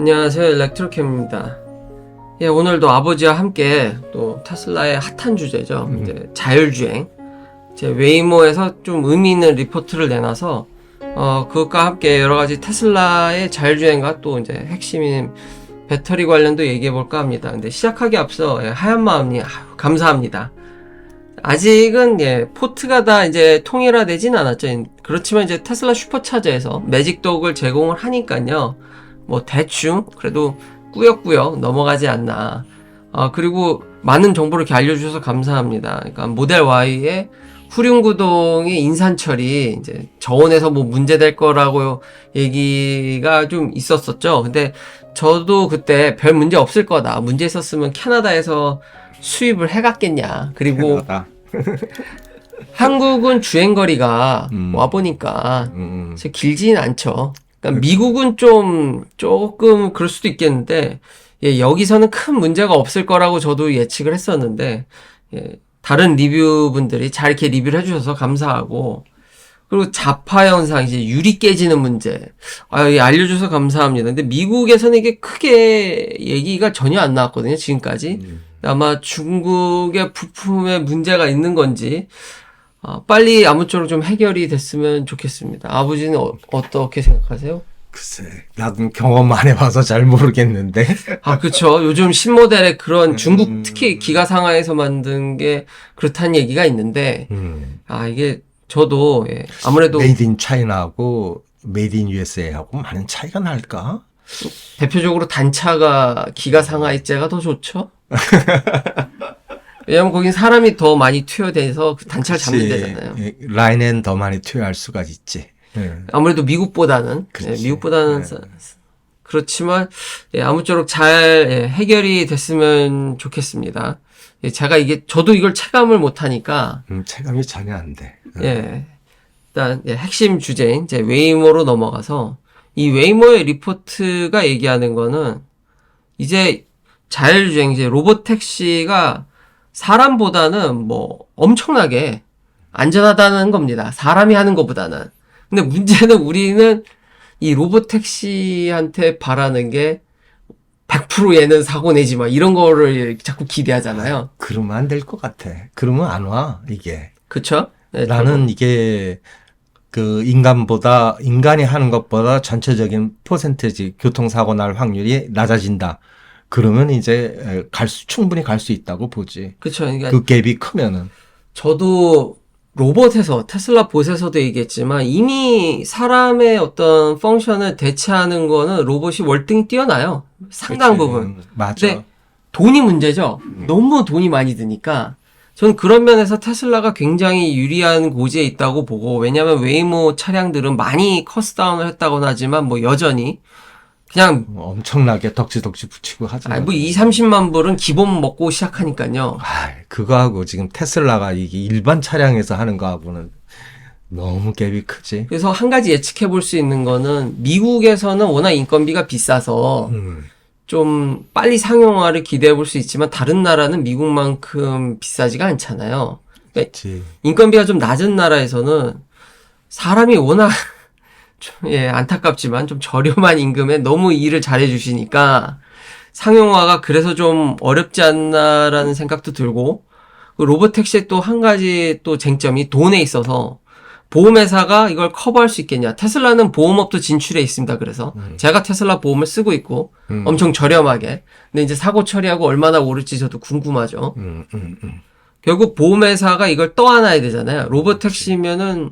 안녕하세요, 일렉트로캠입니다. 예, 오늘도 아버지와 함께 또 테슬라의 핫한 주제죠. 이제 자율주행. 제 웨이모에서 좀 의미 있는 리포트를 내놔서 그것과 함께 여러 가지 테슬라의 자율주행과 또 이제 핵심인 배터리 관련도 얘기해 볼까 합니다. 근데 시작하기 앞서 하얀 마음이 감사합니다. 아직은 포트가 다 이제 통일화되진 않았죠. 그렇지만 이제 테슬라 슈퍼차저에서 매직독을 제공을 하니까요. 뭐 대충 그래도 꾸역꾸역 넘어가지 않나. 그리고 많은 정보를 이렇게 알려주셔서 감사합니다. 그러니까 모델 Y의 후륜구동의 인산철이 이제 저온에서 뭐 문제될 거라고 얘기가 좀 있었었죠. 근데 저도 그때 별 문제 없을 거다. 문제 있었으면 캐나다에서 수입을 해갔겠냐. 그리고 한국은 주행거리가 와보니까 길지는 않죠. 그러니까 미국은 조금 그럴 수도 있겠는데, 여기서는 큰 문제가 없을 거라고 저도 예측을 했었는데, 다른 리뷰분들이 잘 이렇게 리뷰를 해주셔서 감사하고, 그리고 자파 현상, 이제 유리 깨지는 문제, 알려줘서 감사합니다. 근데 미국에서는 이게 크게 얘기가 전혀 안 나왔거든요, 지금까지. 아마 중국의 부품에 문제가 있는 건지, 빨리 아무쪼록 좀 해결이 됐으면 좋겠습니다. 아버지는 어떻게 생각하세요? 글쎄, 나도 경험 안 해봐서 잘 모르겠는데. 그쵸. 요즘 신모델의 그런 중국 특히 기가 상하에서 만든 게 그렇다는 얘기가 있는데, 이게 저도, 아무래도. 메이드 인 차이나하고 메이드 인 USA하고 많은 차이가 날까? 대표적으로 단차가 기가 상하이째가 더 좋죠? 왜냐면 거긴 사람이 더 많이 투여돼서 그 단차를 잡는 데잖아요. 라인엔 더 많이 투여할 수가 있지. 아무래도 미국보다는. 미국보다는. 그렇지만, 아무쪼록 잘 해결이 됐으면 좋겠습니다. 저도 이걸 체감을 못하니까. 체감이 전혀 안 돼. 일단, 핵심 주제인 이제 웨이모로 넘어가서, 이 웨이모의 리포트가 얘기하는 거는, 이제 자율주행, 이제 로봇택시가 사람보다는 뭐 엄청나게 안전하다는 겁니다. 사람이 하는 것보다는. 근데 문제는 우리는 이 로봇택시한테 바라는 게 100% 얘는 사고 내지 마. 이런 거를 자꾸 기대하잖아요. 그러면 안 될 것 같아. 그러면 안 와, 이게. 그쵸? 나는 이게 인간이 하는 것보다 전체적인 퍼센티지 교통사고 날 확률이 낮아진다. 그러면 이제 충분히 갈 수 있다고 보지. 그쵸. 그러니까 그 갭이 크면은. 저도 로봇에서 테슬라 봇에서도 얘기했지만 이미 사람의 어떤 펑션을 대체하는 거는 로봇이 월등히 뛰어나요. 상당 부분. 맞아. 근데 돈이 문제죠. 너무 돈이 많이 드니까 저는 그런 면에서 테슬라가 굉장히 유리한 고지에 있다고 보고, 왜냐하면 웨이모 차량들은 많이 커스다운을 했다고는 하지만 뭐 여전히 그냥 엄청나게 덕지덕지 붙이고 하잖아. 뭐 20-30만 불은 기본 먹고 시작하니까요. 그거하고 지금 테슬라가 이게 일반 차량에서 하는 거하고는 너무 갭이 크지. 그래서 한 가지 예측해 볼 수 있는 거는 미국에서는 워낙 인건비가 비싸서 좀 빨리 상용화를 기대해 볼 수 있지만 다른 나라는 미국만큼 비싸지가 않잖아요. 그러니까 인건비가 좀 낮은 나라에서는 사람이 워낙 안타깝지만 좀 저렴한 임금에 너무 일을 잘해 주시니까 상용화가 그래서 좀 어렵지 않나라는 생각도 들고, 로봇택시의 또 한 가지 또 쟁점이 돈에 있어서 보험회사가 이걸 커버할 수 있겠냐. 테슬라는 보험업도 진출해 있습니다. 그래서 제가 테슬라 보험을 쓰고 있고 엄청 저렴하게. 근데 이제 사고 처리하고 얼마나 오를지 저도 궁금하죠. 결국 보험회사가 이걸 떠안아야 되잖아요. 로봇택시면은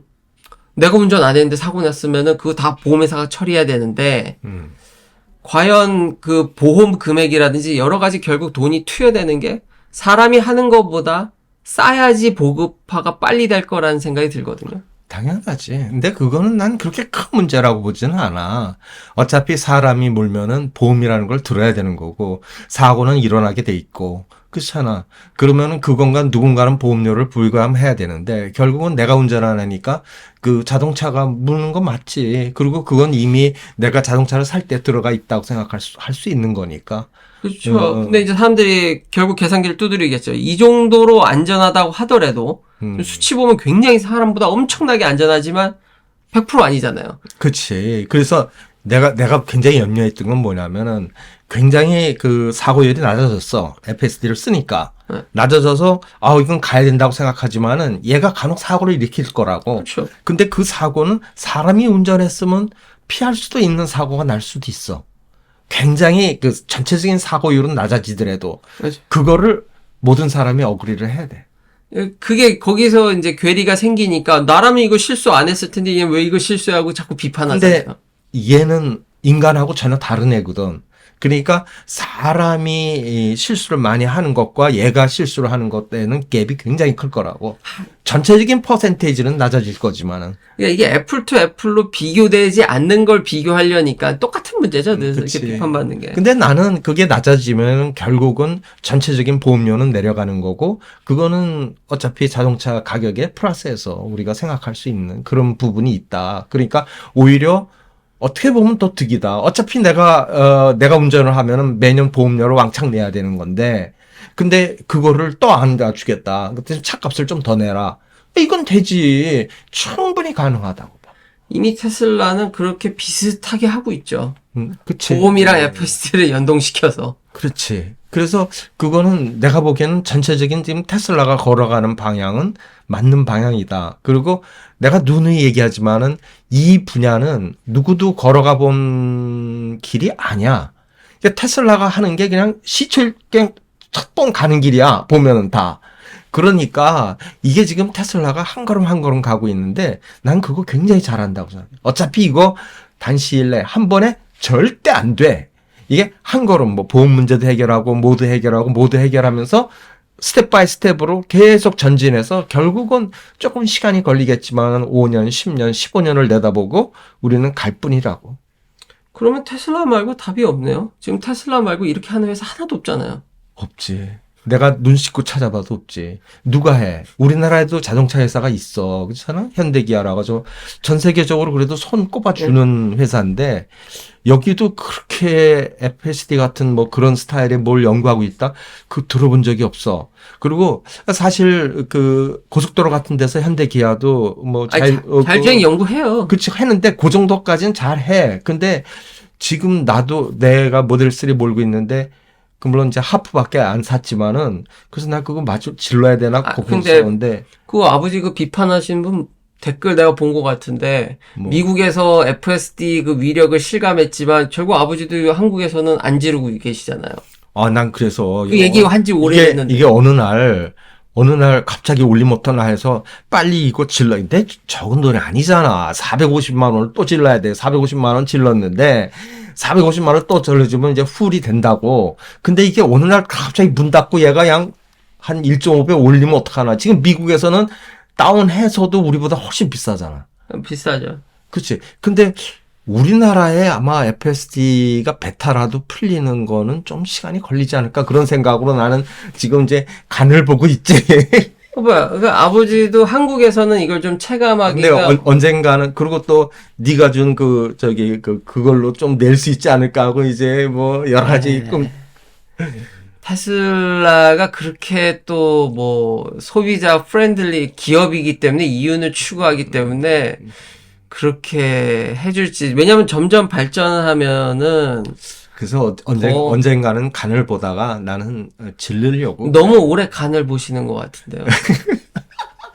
내가 운전 안 했는데 사고 났으면은 그거 다 보험회사가 처리해야 되는데, 과연 그 보험 금액이라든지 여러 가지 결국 돈이 투여되는 게 사람이 하는 것보다 싸야지 보급화가 빨리 될 거라는 생각이 들거든요. 당연하지. 근데 그거는 난 그렇게 큰 문제라고 보지는 않아. 어차피 사람이 몰면은 보험이라는 걸 들어야 되는 거고, 사고는 일어나게 돼 있고, 그렇잖아. 그러면은 그건가 누군가는 보험료를 부과해야 되는데, 결국은 내가 운전하니까 그 자동차가 무는 건 맞지. 그리고 그건 이미 내가 자동차를 살 때 들어가 있다고 할 수 있는 거니까. 그렇죠. 근데 이제 사람들이 결국 계산기를 두드리겠죠. 이 정도로 안전하다고 하더라도 수치 보면 굉장히 사람보다 엄청나게 안전하지만 100% 아니잖아요. 그렇지. 그래서 내가 굉장히 염려했던 건 뭐냐면은 굉장히 그 사고율이 낮아졌어. FSD를 쓰니까. 네. 낮아져서 이건 가야 된다고 생각하지만은 얘가 간혹 사고를 일으킬 거라고. 그렇죠. 근데 그 사고는 사람이 운전했으면 피할 수도 있는 사고가 날 수도 있어. 굉장히 그 전체적인 사고율은 낮아지더라도 그렇죠. 그거를 모든 사람이 어그리를 해야 돼. 그게 거기서 이제 괴리가 생기니까 나라면 이거 실수 안 했을 텐데 얘 왜 이거 실수하고 자꾸 비판하잖아요. 근데 얘는 인간하고 전혀 다른 애거든. 그러니까 사람이 이 실수를 많이 하는 것과 얘가 실수를 하는 것에는 갭이 굉장히 클 거라고. 전체적인 퍼센테이지는 낮아질 거지만은. 그러니까 이게 애플 투 애플로 비교되지 않는 걸 비교하려니까 똑같은 문제죠. 그래서 그치. 이렇게 비판받는 게. 근데 나는 그게 낮아지면 결국은 전체적인 보험료는 내려가는 거고, 그거는 어차피 자동차 가격에 플러스해서 우리가 생각할 수 있는 그런 부분이 있다. 그러니까 오히려 어떻게 보면 또 득이다. 어차피 내가 운전을 하면은 매년 보험료를 왕창 내야 되는 건데, 근데 그거를 또 안 주겠다. 그때 차값을 좀 더 내라. 이건 되지. 충분히 가능하다고 봐. 이미 테슬라는 그렇게 비슷하게 하고 있죠. 그치. 보험이랑 FSD를 연동시켜서. 그렇지. 그래서 그거는 내가 보기에는 전체적인 지금 테슬라가 걸어가는 방향은 맞는 방향이다. 그리고 내가 누누이 얘기하지만은 이 분야는 누구도 걸어가 본 길이 아니야. 그러니까 테슬라가 하는 게 그냥 시철 그냥 첫번 가는 길이야. 보면은 다. 그러니까 이게 지금 테슬라가 한 걸음 한 걸음 가고 있는데 난 그거 굉장히 잘한다고 생각해. 어차피 이거 단시일 내에 한 번에 절대 안 돼. 이게 한 걸음 뭐 보험 문제도 해결하고 모두 해결하면서 스텝 바이 스텝으로 계속 전진해서 결국은 조금 시간이 걸리겠지만 5년, 10년, 15년을 내다보고 우리는 갈 뿐이라고. 그러면 테슬라 말고 답이 없네요. 지금 테슬라 말고 이렇게 하는 회사 하나도 없잖아요. 없지. 내가 눈 씻고 찾아봐도 없지. 누가 해? 우리나라에도 자동차 회사가 있어. 그렇잖아? 현대기아라고 전 세계적으로 그래도 손 꼽아주는 회사인데 여기도 그렇게 FSD 같은 뭐 그런 스타일의 뭘 연구하고 있다? 그 들어본 적이 없어. 그리고 사실 그 고속도로 같은 데서 현대기아도 뭐 자율주행 연구해요. 그치 했는데 그 정도까지는 잘 해. 근데 지금 나도 내가 모델 3 몰고 있는데 그 물론 이제 하프밖에 안 샀지만은 그래서 나 그거 마저 질러야 되나 고민했었는데 그 아버지 그 비판하신 분 댓글 내가 본 것 같은데 미국에서 FSD 그 위력을 실감했지만 결국 아버지도 한국에서는 안 지르고 계시잖아요. 난 그래서 그 얘기 한지 오래됐는데 이게 어느 날 갑자기 올리모터나 해서 빨리 이거 질러. 근데 적은 돈이 아니잖아. 450만 원을 또 질러야 돼. 450만 원 질렀는데 450만 원을 또 질러주면 이제 훌이 된다고. 근데 이게 어느 날 갑자기 문 닫고 얘가 한 1.5배 올리면 어떡하나. 지금 미국에서는 다운해서도 우리보다 훨씬 비싸잖아. 비싸죠. 그치. 근데 우리나라에 아마 FSD가 베타라도 풀리는 거는 좀 시간이 걸리지 않을까 그런 생각으로 나는 지금 이제 간을 보고 있지. 그러니까 아버지도 한국에서는 이걸 좀 체감하기가. 근데 언젠가는 그리고 또 네가 준 그걸로 좀 낼 수 있지 않을까 하고 이제 뭐 여러 가지 테슬라가 그렇게 또 뭐 소비자 프렌들리 기업이기 때문에 이윤을 추구하기 때문에 그렇게 해줄지. 왜냐면 점점 발전을 하면은. 그래서 언젠가는 간을 보다가 나는 질르려고. 너무 오래 간을 보시는 것 같은데요.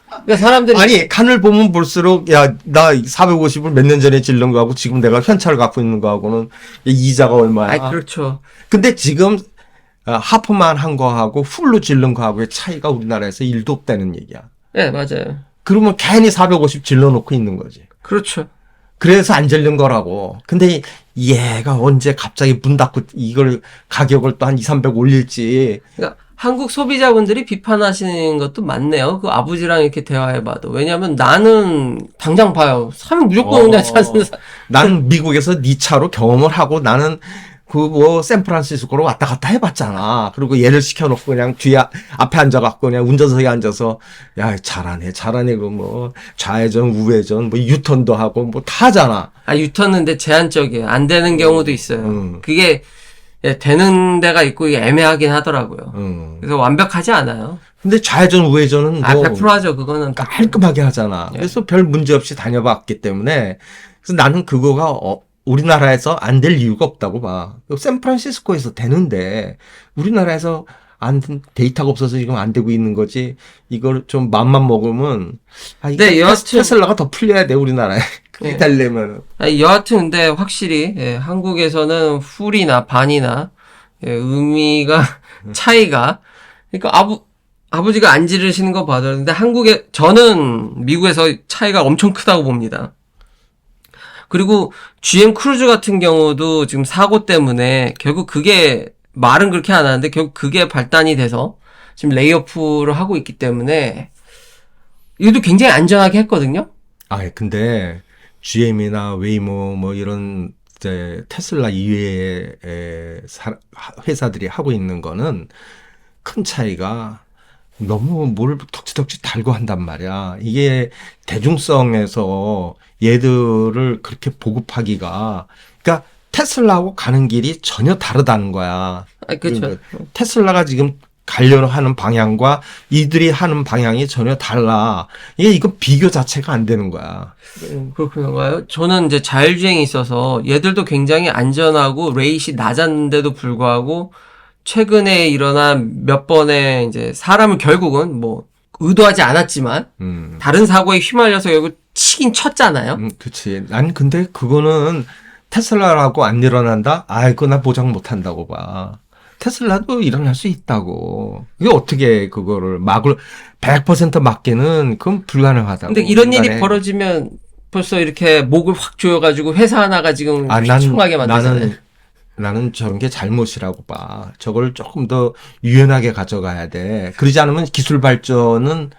그러니까 사람들이. 아니, 간을 보면 볼수록, 야, 나 450을 몇 년 전에 질른 거하고 지금 내가 현찰을 갖고 있는 거하고는 이자가 얼마야. 그렇죠. 근데 지금 하프만 한 거하고 풀로 질른 거하고의 차이가 우리나라에서 1도 없다는 얘기야. 네, 맞아요. 그러면 괜히 450 질러놓고 있는 거지. 그렇죠. 그래서 안 질른 거라고. 근데 얘가 언제 갑자기 문 닫고 이걸 가격을 또 한 2, 300 올릴지. 그러니까 한국 소비자분들이 비판하시는 것도 많네요. 그 아버지랑 이렇게 대화해봐도. 왜냐면 나는 당장 봐요. 사면 무조건 그냥 찾는 난 미국에서 네 차로 경험을 하고 나는 샌프란시스코로 왔다 갔다 해봤잖아. 그리고 얘를 시켜놓고 그냥 앞에 앉아갖고 그냥 운전석에 앉아서, 야, 잘하네. 그 좌회전, 우회전, 유턴도 하고 다 하잖아. 유턴은 근데 제한적이에요. 안 되는 경우도 있어요. 그게, 되는 데가 있고 이게 애매하긴 하더라고요. 그래서 완벽하지 않아요. 근데 좌회전, 우회전은 100% 하죠. 그거는. 깔끔하게 하잖아. 그래서 별 문제 없이 다녀봤기 때문에. 그래서 나는 그거가, 우리나라에서 안 될 이유가 없다고 봐. 샌프란시스코에서 되는데 우리나라에서 데이터가 없어서 지금 안 되고 있는 거지. 이걸 좀 맘만 먹으면 네, 여하튼 테슬라가 더 풀려야 돼 우리나라에. 그게 되려면. 여하튼 근데 확실히 한국에서는 풀이나 반이나 의미가 차이가 그러니까 아버지가 안 지르시는 거 봐도 근데 저는 미국에서 차이가 엄청 크다고 봅니다. 그리고 GM 크루즈 같은 경우도 지금 사고 때문에 결국 그게 말은 그렇게 안 하는데 결국 그게 발단이 돼서 지금 레이오프를 하고 있기 때문에 이것도 굉장히 안전하게 했거든요. 근데 GM이나 웨이모 뭐 이런 이제 테슬라 이외의 회사들이 하고 있는 거는 큰 차이가 너무 뭘 덕지덕지 달고 한단 말이야. 이게 대중성에서 얘들을 그렇게 보급하기가 그러니까 테슬라하고 가는 길이 전혀 다르다는 거야. 그렇죠. 그러니까 테슬라가 지금 가려고 하는 방향과 이들이 하는 방향이 전혀 달라. 이거 비교 자체가 안 되는 거야. 그렇군요. 저는 이제 자율주행이 있어서 얘들도 굉장히 안전하고 레이시 낮았는데도 불구하고 최근에 일어난 몇 번의 이제 사람을 결국은 뭐 의도하지 않았지만 다른 사고에 휘말려서 결국 치긴 쳤잖아요. 그치. 난 근데 그거는 테슬라라고 안 일어난다? 그거 나 보장 못 한다고 봐. 테슬라도 일어날 수 있다고. 이게 어떻게 그거를 100% 막기는 그건 불가능하다고. 근데 이런 일이 벌어지면 벌써 이렇게 목을 확 조여가지고 회사 하나가 지금 휘청하게 만들잖아요. 나는 저런 게 잘못이라고 봐. 저걸 조금 더 유연하게 가져가야 돼. 그러지 않으면 기술 발전은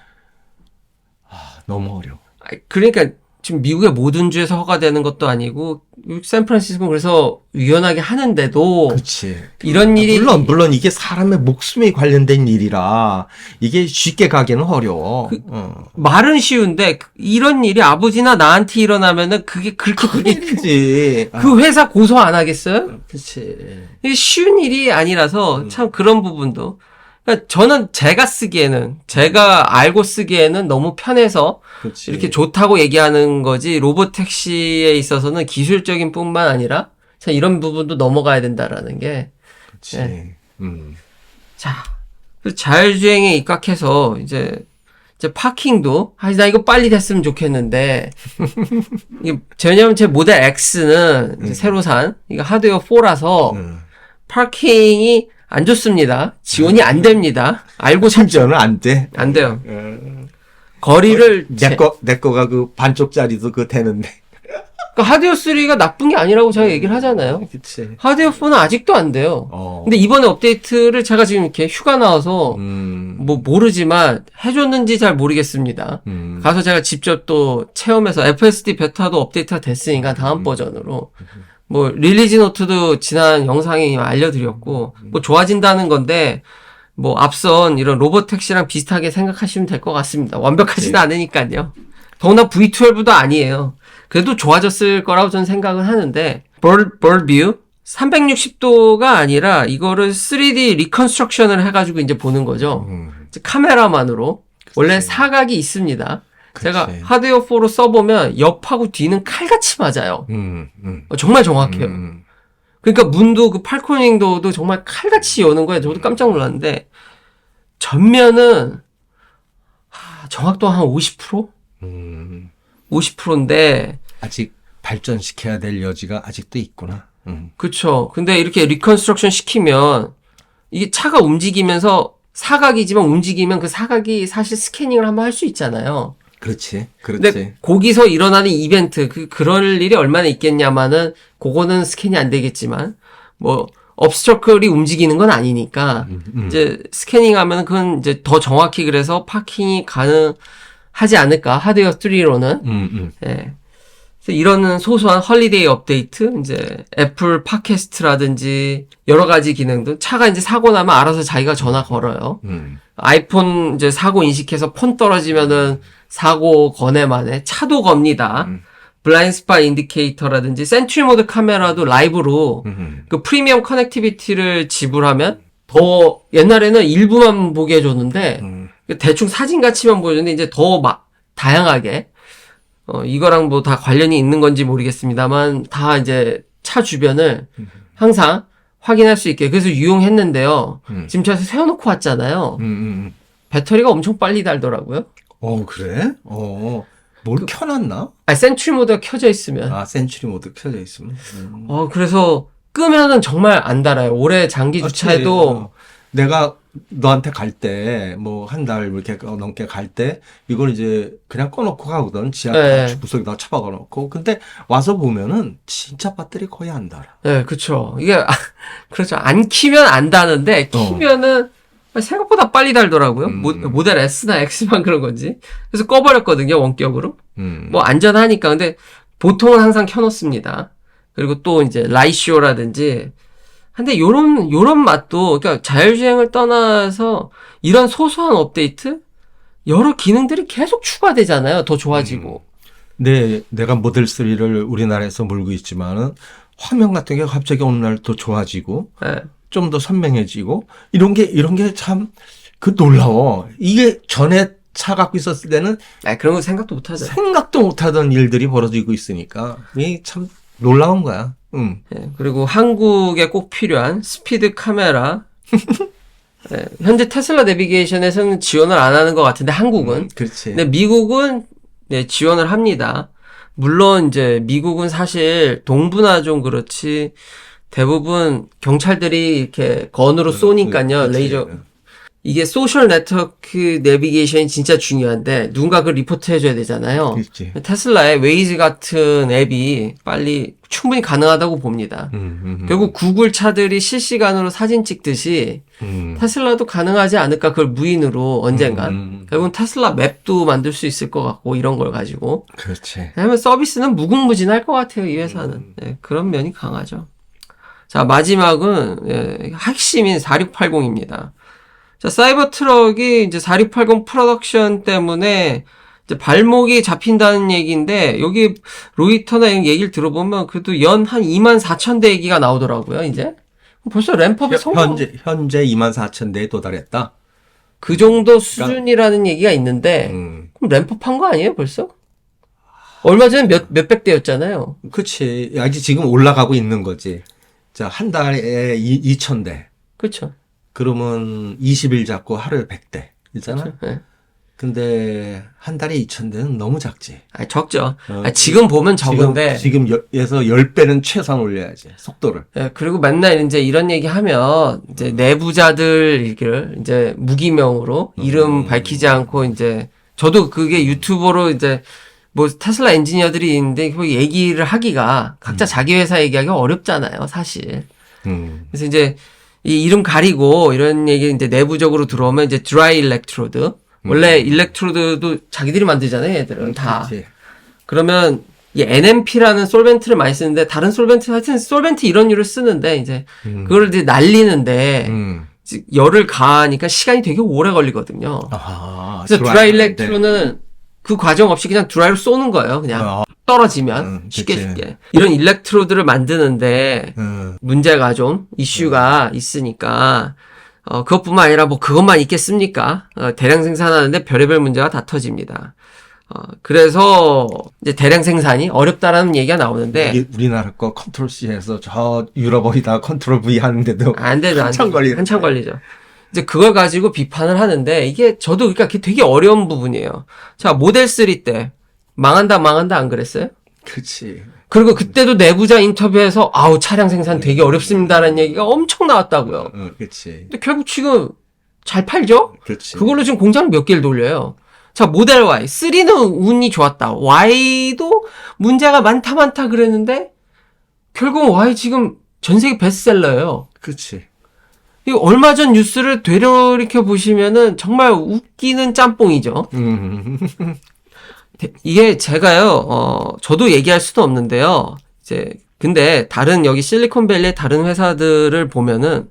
너무 어려워. 그러니까 지금 미국의 모든 주에서 허가되는 것도 아니고 샌프란시스코는 그래서 유연하게 하는데도 그렇지. 이런 일이 물론 이게 사람의 목숨에 관련된 일이라 이게 쉽게 가기는 어려워. 말은 쉬운데 이런 일이 아버지나 나한테 일어나면은 그게 그렇게 큰일이지. 그 회사 고소 안 하겠어요? 그렇지. 이게 쉬운 일이 아니라서 참 그런 부분도 그러니까 저는 제가 알고 쓰기에는 너무 편해서 그치. 이렇게 좋다고 얘기하는 거지 로봇 택시에 있어서는 기술적인 뿐만 아니라 참 이런 부분도 넘어가야 된다라는 게. 그치. 네. 자, 자율주행에 입각해서 이제 파킹도 나 이거 빨리 됐으면 좋겠는데 왜냐면 제 모델 X는 이제 새로 산 이거 하드웨어 4라서 파킹이 안 좋습니다. 지원이 안 됩니다. 알고 심지어는 안 돼. 안 돼요. 거리를 내 거가 그 반쪽짜리도 되는데. 그러니까 하드웨어 3가 나쁜 게 아니라고 제가 얘기를 하잖아요. 그치. 하드웨어 4는 아직도 안 돼요. 근데 이번에 업데이트를 제가 지금 이렇게 휴가 나와서 뭐 모르지만 해줬는지 잘 모르겠습니다. 가서 제가 직접 또 체험해서 FSD 베타도 업데이트가 됐으니까 다음 버전으로 뭐 릴리즈 노트도 지난 영상에 알려드렸고 뭐 좋아진다는 건데 뭐 앞선 이런 로봇 택시랑 비슷하게 생각하시면 될 것 같습니다. 완벽하지는 않으니까요. 더구나 V12도 아니에요. 그래도 좋아졌을 거라고 저는 생각은 하는데 벌뷰 360도가 아니라 이거를 3D 리컨스트럭션을 해가지고 이제 보는 거죠. 카메라만으로. 원래 사각이 있습니다. 제가 하드웨어 4로 써보면 옆하고 뒤는 칼같이 맞아요. 정말 정확해요. 그러니까 문도 그 팔코닝도도 정말 칼같이 여는 거예요. 저도 깜짝 놀랐는데 전면은 정확도 한 50%? 50%인데 아직 발전시켜야 될 여지가 아직도 있구나. 그쵸. 근데 이렇게 리컨스트럭션 시키면 이게 차가 움직이면서 사각이지만 움직이면 그 사각이 사실 스캐닝을 한번 할 수 있잖아요. 그렇지. 근데 거기서 일어나는 이벤트, 그럴 일이 얼마나 있겠냐마는, 그거는 스캔이 안 되겠지만, 뭐, 업스트러클이 움직이는 건 아니니까, 이제 스캐닝 하면 그건 이제 더 정확히 그래서 파킹이 가능하지 않을까, 하드웨어 3로는. 예. 그래서 이런 소소한 헐리데이 업데이트, 이제 애플 팟캐스트라든지 여러 가지 기능들, 차가 이제 사고 나면 알아서 자기가 전화 걸어요. 아이폰 이제 사고 인식해서 폰 떨어지면은 사고 거네만에 차도 겁니다. 블라인드 스팟 인디케이터라든지 센트리 모드 카메라도 라이브로 그 프리미엄 커넥티비티를 지불하면 더 옛날에는 일부만 보게 해줬는데 대충 사진같이만 보여줬는데 이제 더 다양하게 이거랑 뭐 다 관련이 있는 건지 모르겠습니다만 다 이제 차 주변을 항상 확인할 수 있게 그래서 유용했는데요. 지금 제가 세워놓고 왔잖아요. 배터리가 엄청 빨리 닳더라고요. 그래? 뭘 켜놨나? 센츄리 모드가 켜져 있으면. 센츄리 모드 켜져 있으면. 그래서 끄면은 정말 안 닳아요. 오래 장기 주차해도. 내가 너한테 갈 때, 뭐, 한 달 이렇게 넘게 갈 때, 이걸 이제 그냥 꺼놓고 가거든. 지하 구석에다 처박아 놓고. 근데 와서 보면은 진짜 배터리 거의 안 달아. 네, 그쵸. 이게, 그렇죠. 안 키면 안 다는데, 키면은 생각보다 빨리 달더라고요. 모델 S나 X만 그런 건지. 그래서 꺼버렸거든요, 원격으로. 뭐 안전하니까. 근데 보통은 항상 켜놓습니다. 그리고 또 이제 라이쇼라든지. 근데 요런 맛도, 그러니까 자율주행을 떠나서 이런 소소한 업데이트? 여러 기능들이 계속 추가되잖아요. 더 좋아지고. 내가 모델 3를 우리나라에서 몰고 있지만은 화면 같은 게 갑자기 어느 날 더 좋아지고. 네. 좀 더 선명해지고 이런 게 참 놀라워. 이게 전에 차 갖고 있었을 때는 그런 거 생각도 못 하죠. 생각도 못 하던 일들이 벌어지고 있으니까 이게 참 놀라운 거야. 네, 그리고 한국에 꼭 필요한 스피드 카메라. 네, 현재 테슬라 내비게이션에서는 지원을 안 하는 것 같은데 한국은. 그렇지. 근데 미국은 지원을 합니다. 물론 이제 미국은 사실 동부나 좀 그렇지. 대부분 경찰들이 이렇게 건으로 쏘니까요. 레이저. 이게 소셜 네트워크 내비게이션이 진짜 중요한데 누군가 그걸 리포트 해줘야 되잖아요. 그렇지. 테슬라의 웨이즈 같은 앱이 빨리 충분히 가능하다고 봅니다. 결국 구글 차들이 실시간으로 사진 찍듯이 테슬라도 가능하지 않을까 그걸 무인으로 언젠간. 결국은 테슬라 맵도 만들 수 있을 것 같고 이런 걸 가지고. 그렇지. 왜냐하면 서비스는 무궁무진할 것 같아요. 이 회사는. 네, 그런 면이 강하죠. 자, 마지막은 핵심인 4680입니다. 자, 사이버 트럭이 이제 4680 프로덕션 때문에 이제 발목이 잡힌다는 얘기인데 여기 로이터나 이런 얘기를 들어보면 그래도 연 한 24,000대 얘기가 나오더라고요. 이제 벌써 램프업이 성공. 현재 24,000대에 도달했다. 그 정도 수준이라는 얘기가 있는데 그럼 램프업한 거 아니에요, 벌써? 얼마 전에 몇백 대였잖아요. 그렇지. 아직 지금 올라가고 있는 거지. 자, 한 달에 2,000대. 그렇죠. 그러면 20일 잡고 하루에 100대. 있잖아? 그렇죠. 네. 근데 한 달에 2,000대는 너무 작지. 적죠. 지금 보면 적은데. 지금에서 10배는 최소한 올려야지. 속도를. 네, 그리고 맨날 이제 이런 얘기 하면 이제 내부자들 이제 무기명으로 이름 밝히지 않고 이제 저도 그게 유튜버로 이제 뭐 테슬라 엔지니어들이 있는데 그 얘기를 하기가 각자 자기 회사 얘기하기가 어렵잖아요, 사실. 그래서 이제 이 이름 가리고 이런 얘기 이제 내부적으로 들어오면 이제 드라이 일렉트로드. 원래 일렉트로드도 자기들이 만들잖아요, 얘들은 다. 그렇지. 그러면 이 NMP라는 솔벤트를 많이 쓰는데 다른 솔벤트 하여튼 솔벤트 이런 류를 쓰는데 이제 그걸 이제 날리는데 열을 가하니까 시간이 되게 오래 걸리거든요. 그래서 드라이 일렉트로는 그 과정 없이 그냥 드라이로 쏘는 거예요. 그냥 떨어지면 쉽게. 이런 일렉트로드를 만드는데 문제가 좀 이슈가 있으니까 그것뿐만 아니라 뭐 그것만 있겠습니까? 대량 생산하는데 별의별 문제가 다 터집니다. 그래서 이제 대량 생산이 어렵다라는 얘기가 나오는데 이게 우리나라 거 컨트롤 C에서 저 유럽 어디다 컨트롤 V 하는데도 안 되죠. 한참 걸리죠. 이제 그걸 가지고 비판을 하는데 이게 저도 그러니까 그게 되게 어려운 부분이에요. 자, 모델 3 때 망한다 안 그랬어요? 그렇지. 그리고 그때도 내부자 인터뷰에서 아우 차량 생산 되게 어렵습니다라는 얘기가 엄청 나왔다고요. 그렇지. 근데 결국 지금 잘 팔죠? 그렇지. 그걸로 지금 공장을 몇 개를 돌려요. 자, 모델 Y 3는 운이 좋았다. Y도 문제가 많다 그랬는데 결국 Y 지금 전 세계 베스트셀러예요. 그렇지. 이 얼마 전 뉴스를 되돌이켜 보시면은 정말 웃기는 짬뽕이죠. 이게 제가요, 저도 얘기할 수도 없는데요. 이제, 근데 다른 여기 실리콘밸리의 다른 회사들을 보면은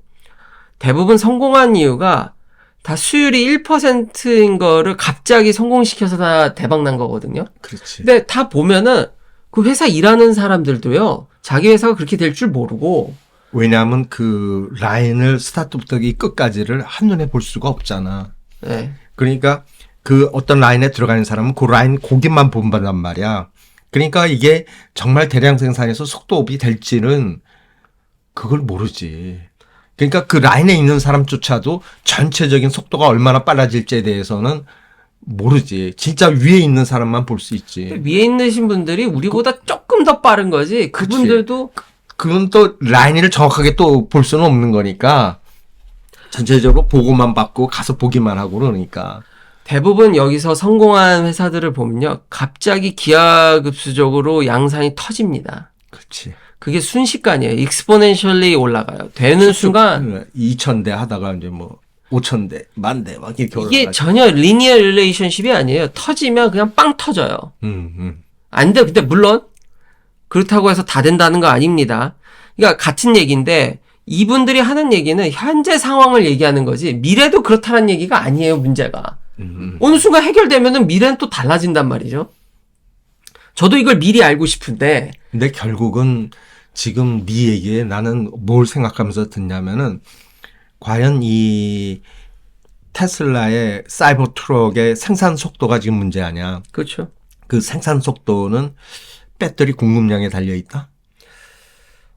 대부분 성공한 이유가 다 수율이 1%인 거를 갑자기 성공시켜서 다 대박 난 거거든요. 그렇지. 근데 다 보면은 그 회사 일하는 사람들도요, 자기 회사가 그렇게 될 줄 모르고 왜냐하면 그 라인을 스타트부터 끝까지를 한눈에 볼 수가 없잖아. 네. 그러니까 그 어떤 라인에 들어가는 사람은 그 라인 거기만 본단 말이야. 그러니까 이게 정말 대량 생산해서 속도업이 될지는 그걸 모르지. 그러니까 그 라인에 있는 사람조차도 전체적인 속도가 얼마나 빨라질지에 대해서는 모르지. 진짜 위에 있는 사람만 볼 수 있지. 위에 있는 분들이 우리보다 조금 더 빠른 거지. 그분들도 그건 또 라인을 정확하게 또 볼 수는 없는 거니까 전체적으로 보고만 받고 가서 보기만 하고 그러니까. 대부분 여기서 성공한 회사들을 보면요. 갑자기 기하급수적으로 양산이 터집니다. 그렇지. 그게 순식간이에요. 익스포넨셜리 올라가요. 되는 순간 2,000대 하다가 이제 뭐 5,000대, 10,000대 막 이렇게 이게 올라가죠. 전혀 리니어 릴레이션십이 아니에요. 터지면 그냥 빵 터져요. 안 돼. 근데 물론 그렇다고 해서 다 된다는 거 아닙니다. 그러니까 같은 얘기인데 이분들이 하는 얘기는 현재 상황을 얘기하는 거지 미래도 그렇다는 얘기가 아니에요. 문제가. 어느 순간 해결되면은 미래는 또 달라진단 말이죠. 저도 이걸 미리 알고 싶은데 근데 결국은 지금 네 얘기에 나는 뭘 생각하면서 듣냐면은 과연 이 테슬라의 사이버 트럭의 생산 속도가 지금 문제 아니야. 그렇죠. 그 생산 속도는 배터리 공급량에 달려 있다?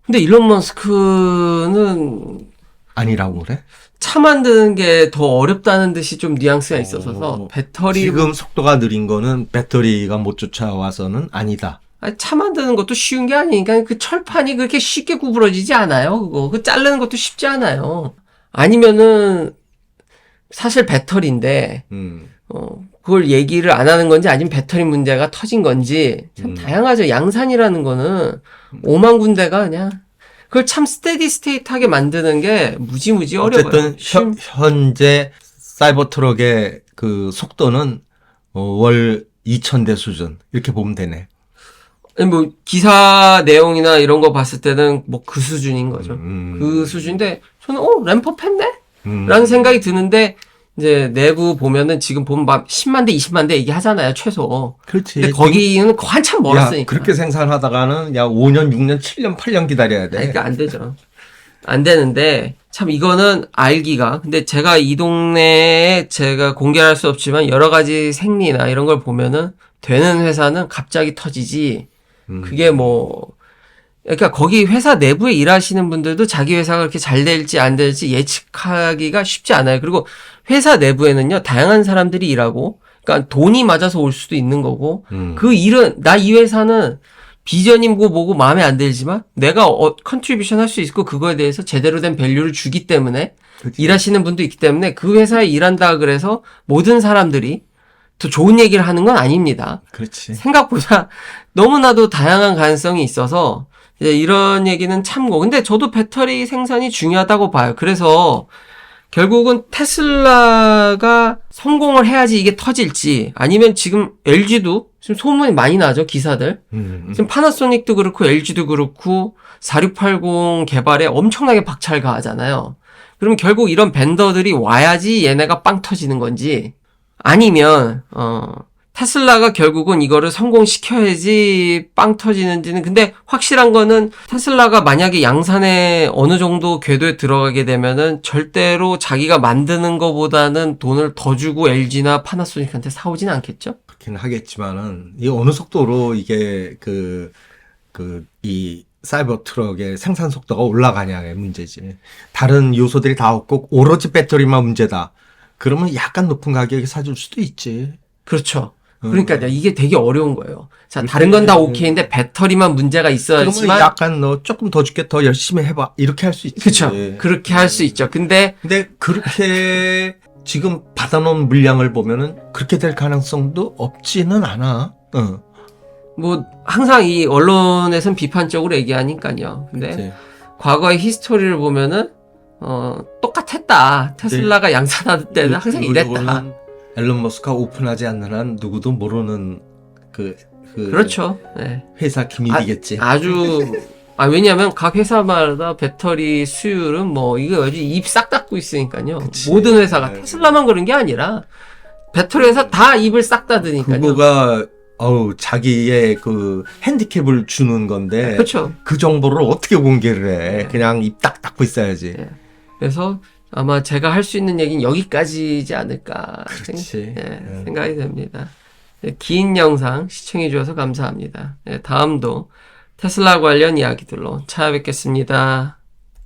근데 일론 머스크는 아니라고 그래? 차 만드는 게 더 어렵다는 듯이 좀 뉘앙스가 있어서 배터리 지금 속도가 느린 거는 배터리가 못 쫓아와서는 아니다. 아니, 차 만드는 것도 쉬운 게 아니니까 그 철판이 그렇게 쉽게 구부러지지 않아요. 그거 그 자르는 것도 쉽지 않아요. 아니면은 사실 배터리인데 그걸 얘기를 안 하는 건지 아니면 배터리 문제가 터진 건지 참 다양하죠. 양산이라는 거는 5만 군데가 그냥 그걸 참 스테디 스테이트하게 만드는 게 무지무지 어려워요. 어쨌든 현재 사이버 트럭의 그 속도는 월 2,000대 수준 이렇게 보면 되네. 아니, 뭐 기사 내용이나 이런 거 봤을 때는 뭐 그 수준인 거죠. 그 수준인데 저는 램프업 했네? 라는 생각이 드는데 이제 내부 보면은 지금 보면 막 10만 대, 20만 대 얘기하잖아요, 최소. 그렇지. 근데 거기는 한참 멀었으니까. 야, 그렇게 생산하다가는 5년, 6년, 7년, 8년 기다려야 돼. 그러니까 안 되죠. 안 되는데 참 이거는 알기가 근데 제가 이 동네에 제가 공개할 수 없지만 여러 가지 생리나 이런 걸 보면은 되는 회사는 갑자기 터지지. 그게 뭐 그러니까 거기 회사 내부에 일하시는 분들도 자기 회사가 그렇게 잘 될지 안 될지 예측하기가 쉽지 않아요. 그리고 회사 내부에는요, 다양한 사람들이 일하고, 그러니까 돈이 맞아서 올 수도 있는 거고, 그 일은, 나 이 회사는 비전이 뭐고 마음에 안 들지만, 내가 컨트리뷰션 할 수 있고, 그거에 대해서 제대로 된 밸류를 주기 때문에, 그치. 일하시는 분도 있기 때문에, 그 회사에 일한다 그래서 모든 사람들이 더 좋은 얘기를 하는 건 아닙니다. 그렇지. 생각보다 너무나도 다양한 가능성이 있어서, 이제 이런 얘기는 참고. 근데 저도 배터리 생산이 중요하다고 봐요. 그래서 결국은 테슬라가 성공을 해야지 이게 터질지 아니면 지금 LG도 지금 소문이 많이 나죠. 기사들. 지금 파나소닉도 그렇고 LG도 그렇고 4680 개발에 엄청나게 박차를 가하잖아요. 그럼 결국 이런 벤더들이 와야지 얘네가 빵 터지는 건지 아니면 테슬라가 결국은 이거를 성공시켜야지 빵 터지는지는 근데 확실한 거는 테슬라가 만약에 양산에 어느 정도 궤도에 들어가게 되면은 절대로 자기가 만드는 거보다는 돈을 더 주고 LG나 파나소닉한테 사오진 않겠죠? 그렇긴 하겠지만은 이 어느 속도로 이게 이 사이버 트럭의 생산 속도가 올라가냐의 문제지. 다른 요소들이 다 없고 오로지 배터리만 문제다. 그러면 약간 높은 가격에 사줄 수도 있지. 그렇죠. 그러니까 이게 되게 어려운 거예요. 자, 다른 건 다 오케이인데 배터리만 문제가 있어야지만 그러면 약간 너 조금 더 줄게 더 열심히 해봐 이렇게 할 수 있지. 그렇죠. 그렇게 할 수 있죠. 근데 그렇게 지금 받아놓은 물량을 보면은 그렇게 될 가능성도 없지는 않아. 뭐 항상 이 언론에선 비판적으로 얘기하니까요. 근데 그치. 과거의 히스토리를 보면은 똑같았다. 테슬라가 양산할 때는 항상 이랬다. 앨런 머스크가 오픈하지 않는 한 누구도 모르는 그렇죠. 네. 회사 기밀이겠지. 왜냐하면 각 회사마다 배터리 수율은 뭐 이거 아주 입 싹 닫고 있으니까요. 그치. 모든 회사가 테슬라만 그런 게 아니라 배터리 회사 다 입을 싹 닫으니까요. 그거가 자기의 그 핸디캡을 주는 건데 그렇죠. 그 정보를 어떻게 공개를 해? 그냥 입 딱 닫고 있어야지. 네. 그래서 아마 제가 할 수 있는 얘기는 여기까지지 않을까 그렇지. 생각이 됩니다. 네, 긴 영상 시청해 주셔서 감사합니다. 네, 다음도 테슬라 관련 이야기들로 찾아뵙겠습니다.